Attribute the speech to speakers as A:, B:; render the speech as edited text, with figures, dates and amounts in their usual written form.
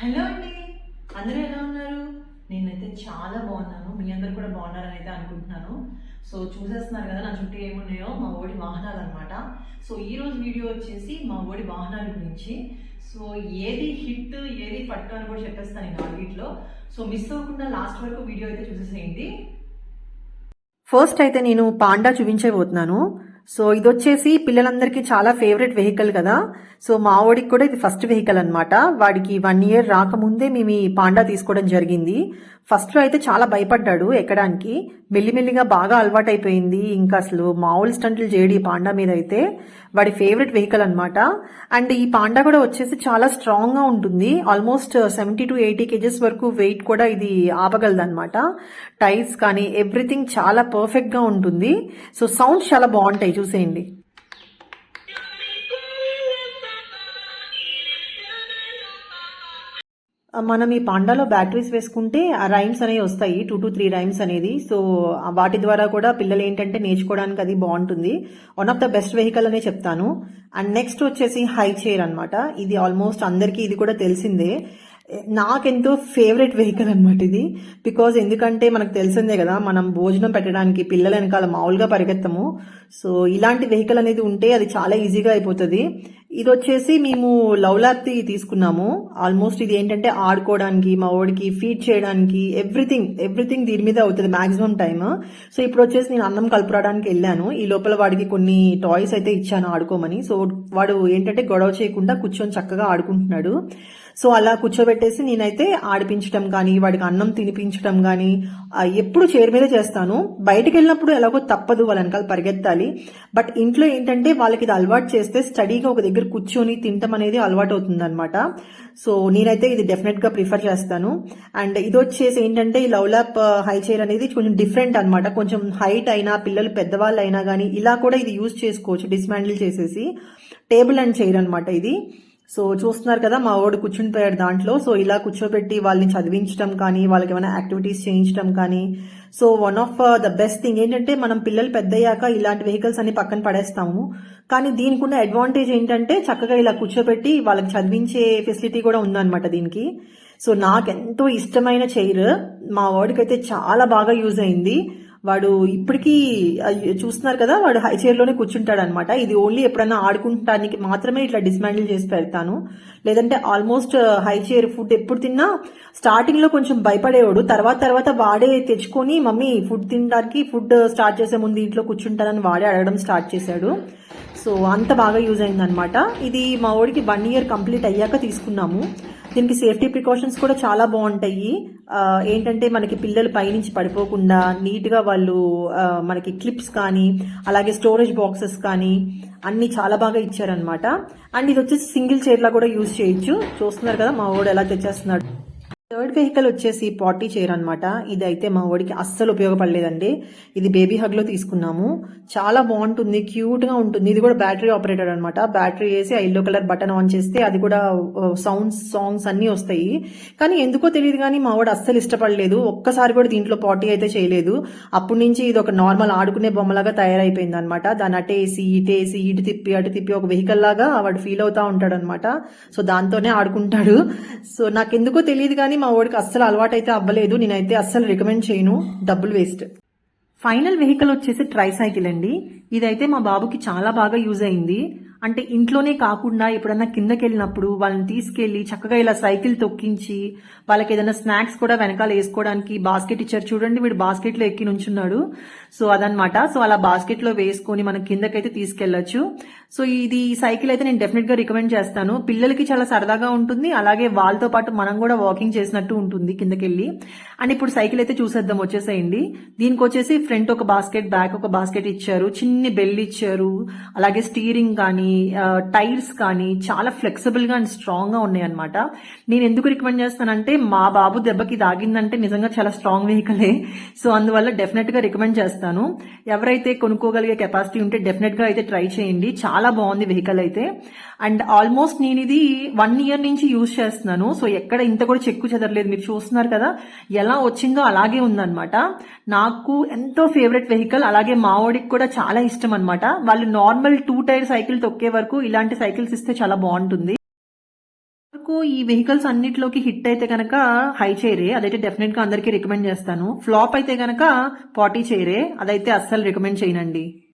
A: Hello అండి, అందరూ ఎలా ఉన్నారు? నేనైతే చాలా బాగున్నాను. మీ అందరు కూడా బాగున్నారని అయితే అనుకుంటున్నాను. సో చూసేస్తున్నారు కదా నా చుట్టూ ఏమున్నాయో, మా ఓడి వాహనాలు అనమాట. సో ఈ రోజు వీడియో వచ్చేసి మా ఓడి వాహనాల గురించి. సో ఏది హిట్ ఏది పట్టు అని కూడా చెప్పేస్తాను నేను ఆ వీటిలో. సో మిస్ అవ్వకుండా లాస్ట్ వరకు వీడియో అయితే చూసేసేయండి.
B: ఫస్ట్ అయితే నేను పాండా చూపించబోతున్నాను. సో ఇది వచ్చేసి పిల్లలందరికీ చాలా ఫేవరెట్ వెహికల్ కదా. సో మా వాడికి కూడా ఇది ఫస్ట్ వెహికల్ అనమాట. వాడికి 1 ఇయర్ రాకముందే మేము ఈ పాండా తీసుకోవడం జరిగింది. ఫస్ట్ లో అయితే చాలా భయపడ్డాడు ఎక్కడానికి. మెల్లిమెల్లిగా బాగా అలవాటు అయిపోయింది. ఇంకా అసలు మామూలు స్టంట్లు చేయడు ఈ పాండా మీద అయితే. వాడి ఫేవరెట్ వెహికల్ అనమాట. అండ్ ఈ పాండా కూడా వచ్చేసి చాలా స్ట్రాంగ్ గా ఉంటుంది. ఆల్మోస్ట్ 70 to 80 కేజెస్ వరకు వెయిట్ కూడా ఇది ఆపగలదు అనమాట. టైర్స్ కానీ ఎవ్రీథింగ్ చాలా పర్ఫెక్ట్ గా ఉంటుంది. సో సౌండ్స్ చాలా బాగుంటాయి, చూసేయండి. మనం ఈ పాండాలో బ్యాటరీస్ వేసుకుంటే ఆ రైమ్స్ అనేవి వస్తాయి, 2 to 3 రైమ్స్ అనేది. సో వాటి ద్వారా కూడా పిల్లలు ఏంటంటే నేర్చుకోవడానికి అది బాగుంటుంది. One of the best vehicle అనే చెప్తాను. అండ్ నెక్స్ట్ వచ్చేసి హై చైర్ అనమాట. ఇది ఆల్మోస్ట్ అందరికీ ఇది కూడా తెలిసిందే. నాకెంతో ఫేవరెట్ వెహికల్ అనమాట ఇది. బికాజ్ ఎందుకంటే మనకు తెలిసిందే కదా, మనం భోజనం పెట్టడానికి పిల్లల వెనకాల మామూలుగా పరిగెత్తము. సో ఇలాంటి వెహికల్ అనేది ఉంటే అది చాలా ఈజీగా అయిపోతుంది. ఇది వచ్చేసి మేము లవ్ ల్యాబ్ తీసుకున్నాము. ఆల్మోస్ట్ ఇది ఏంటంటే ఆడుకోవడానికి, మా వాడికి ఫీడ్ చేయడానికి ఎవ్రీథింగ్ దీని మీద అవుతుంది మాక్సిమం టైమ్. సో ఇప్పుడు వచ్చేసి నేను అన్నం కలుపురాడానికి వెళ్ళాను. ఈ లోపల వాడికి కొన్ని టాయ్స్ అయితే ఇచ్చాను ఆడుకోమని. సో వాడు ఏంటంటే గొడవ చేయకుండా కూర్చొని చక్కగా ఆడుకుంటున్నాడు. సో అలా కూర్చోబెట్టేసి నేనైతే ఆడిపించడం కానీ, వాడికి అన్నం తినిపించడం కానీ ఎప్పుడు చైర్ మీదే చేస్తాను. బయటకు వెళ్ళినప్పుడు ఎలాగో తప్పదు, వాళ్ళ వెనకాల పరిగెత్తాలి. బట్ ఇంట్లో ఏంటంటే వాళ్ళకి ఇది అలవాటు చేస్తే స్టడీగా ఒక దగ్గర కూర్చొని తినటం అనేది అలవాటు అవుతుంది అనమాట. సో నేనైతే ఇది డెఫినెట్ గా ప్రిఫర్ చేస్తాను. అండ్ ఇది వచ్చేసి ఏంటంటే ఈ లవ్ ల్యాప్ హై చైర్ అనేది కొంచెం డిఫరెంట్ అనమాట. కొంచెం హైట్ అయినా, పిల్లలు పెద్దవాళ్ళు అయినా కానీ ఇలా కూడా ఇది యూజ్ చేసుకోవచ్చు, డిస్మాండిల్ చేసేసి. టేబుల్ అండ్ చైర్ అనమాట ఇది. సో చూస్తున్నారు కదా, మా వాడు కూర్చుని పోయాడు దాంట్లో. సో ఇలా కూర్చోబెట్టి వాళ్ళని చదివించడం కానీ, వాళ్ళకి ఏమైనా యాక్టివిటీస్ చేయించడం కానీ. So one of the best thing ఏంటంటే, మనం పిల్లలు పెద్దయ్యాక ఇలాంటి వెహికల్స్ అన్ని పక్కన పడేస్తాము. కానీ దీనికి ఉన్న అడ్వాంటేజ్ ఏంటంటే చక్కగా ఇలా కూర్చోబెట్టి వాళ్ళకి చదివించే ఫెసిలిటీ కూడా ఉందన్నమాట దీనికి. సో నాకెంతో ఇష్టమైన చైర్. మా వాడికైతే చాలా బాగా యూజ్ అయింది. వాడు ఇప్పటికీ చూస్తున్నారు కదా, వాడు హై చైర్ లోనే కూర్చుంటాడు అనమాట. ఇది ఓన్లీ ఎప్పుడైనా ఆడుకుంటానికి మాత్రమే ఇట్లా డిస్మాండిల్ చేసి పెడతాను. లేదంటే ఆల్మోస్ట్ హై చైర్ ఫుడ్ ఎప్పుడు తిన్నా స్టార్టింగ్ లో కొంచెం భయపడేవాడు. తర్వాత వాడే తెచ్చుకొని, మమ్మీ ఫుడ్ తినడానికి, ఫుడ్ స్టార్ట్ చేసే ముందు ఇంట్లో కూర్చుంటానని వాడే అడగడం స్టార్ట్ చేశాడు. సో అంత బాగా యూజ్ అయింది అనమాట. ఇది మా వాడికి 1 ఇయర్ కంప్లీట్ అయ్యాక తీసుకున్నాము. దీనికి సేఫ్టీ ప్రికాషన్స్ కూడా చాలా బాగుంటాయి. ఏంటంటే మనకి పిల్లలు పైనుంచి పడిపోకుండా నీట్ గా వాళ్ళు మనకి క్లిప్స్ కానీ, అలాగే స్టోరేజ్ బాక్సెస్ కానీ అన్ని చాలా బాగా ఇచ్చారనమాట. అండ్ ఇది వచ్చేసి సింగిల్ చైర్ లా కూడా యూజ్ చేయొచ్చు. చూస్తున్నారు కదా మా వాడు ఎలా తెచ్చేస్తున్నాడు. థర్డ్ వెహికల్ వచ్చేసి పార్టీ చైర్ అనమాట. ఇది అయితే మా వాడికి అస్సలు ఉపయోగపడలేదండి. ఇది బేబీ హగ్ లో తీసుకున్నాము. చాలా బాగుంటుంది, క్యూట్ గా ఉంటుంది. ఇది కూడా బ్యాటరీ ఆపరేటెడ్ అనమాట. బ్యాటరీ వేసి ఆ ఎల్లో కలర్ బటన్ ఆన్ చేస్తే అది కూడా సాంగ్స్ అన్ని వస్తాయి. కానీ ఎందుకో తెలియదు కానీ మా వాడు అస్సలు ఇష్టపడలేదు. ఒక్కసారి కూడా దీంట్లో పార్టీ అయితే చేయలేదు. అప్పటి నుంచి ఇది ఒక నార్మల్ ఆడుకునే బొమ్మలాగా తయారైపోయింది అనమాట. దాన్ని అటేసి ఇటేసి, ఇటు తిప్పి అటు తిప్పి ఒక వెహికల్ లాగా వాడు ఫీల్ అవుతా ఉంటాడు అనమాట. సో దాంతోనే ఆడుకుంటాడు. సో నాకెందుకో తెలియదు కానీ మా వాడికి అస్సలు అలవాటు అయితే అవ్వలేదు. నేనైతే అస్సలు రికమెండ్ చేయను, డబ్బులు వేస్ట్. ఫైనల్ వెహికల్ వచ్చేసి ట్రై సైకిల్ అండి. ఇదైతే మా బాబుకి చాలా బాగా యూజ్ అయింది. అంటే ఇంట్లోనే కాకుండా ఎప్పుడన్నా కిందకి వెళ్ళినప్పుడు వాళ్ళని తీసుకెళ్లి చక్కగా ఇలా సైకిల్ తొక్కించి, వాళ్ళకి ఏదైనా స్నాక్స్ కూడా వెనకాల వేసుకోవడానికి బాస్కెట్ ఇచ్చారు చూడండి. వీడు బాస్కెట్ లో ఎక్కి నుంచున్నాడు. సో అదనమాట. సో అలా బాస్కెట్ లో వేసుకొని మనం కిందకైతే తీసుకెళ్లొచ్చు. సో ఇది సైకిల్ అయితే నేను డెఫినెట్ గా రికమెండ్ చేస్తాను. పిల్లలకి చాలా సరదాగా ఉంటుంది, అలాగే వాళ్ళతో పాటు మనం కూడా వాకింగ్ చేసినట్టు ఉంటుంది కిందకెళ్ళి. అండ్ ఇప్పుడు సైకిల్ అయితే చూసేద్దాం, వచ్చేసేయండి. దీనికి వచ్చేసి ఫ్రంట్ ఒక బాస్కెట్, బ్యాక్ ఒక బాస్కెట్ ఇచ్చారు, చిన్ని బెల్ ఇచ్చారు, అలాగే స్టీరింగ్ కానీ, టైర్స్ కానీ చాలా ఫ్లెక్సిబుల్ గా అండ్ స్ట్రాంగ్ గా ఉన్నాయి అనమాట. నేను ఎందుకు రికమెండ్ చేస్తానంటే, మా బాబు దెబ్బకి దాగిందంటే నిజంగా చాలా స్ట్రాంగ్ వెహికలే. సో అందువల్ల డెఫినెట్ గా రికమెండ్ చేస్తాను. ఎవరైతే కొనుక్కోగలిగే కెపాసిటీ ఉంటే డెఫినెట్ గా అయితే ట్రై చేయండి. చాలా బాగుంది వెహికల్ అయితే. అండ్ ఆల్మోస్ట్ నేను ఇది 1 ఇయర్ నుంచి యూజ్ చేస్తున్నాను. సో ఎక్కడ ఇంత కూడా చెక్కు చెదరలేదు. మీరు చూస్తున్నారు కదా, ఎలా వచ్చిందో అలాగే ఉందన్నమాట. నాకు ఎంతో ఫేవరెట్ వెహికల్. అలాగే మావోడికి కూడా చాలా ఇష్టం అనమాట. వాళ్ళు నార్మల్ 2 టైర్ సైకిల్ తొక్కే వరకు ఇలాంటి సైకిల్స్ ఇస్తే చాలా బాగుంటుంది. నాకు ఈ వెహికల్స్ అన్నిట్లోకి హిట్ అయితే కనుక హై చైరే, అదైతే డెఫినెట్ గా అందరికీ రికమెండ్ చేస్తాను. ఫ్లాప్ అయితే కనుక పాటీ చైరే, అదైతే అస్సలు రికమెండ్ చేయనండి.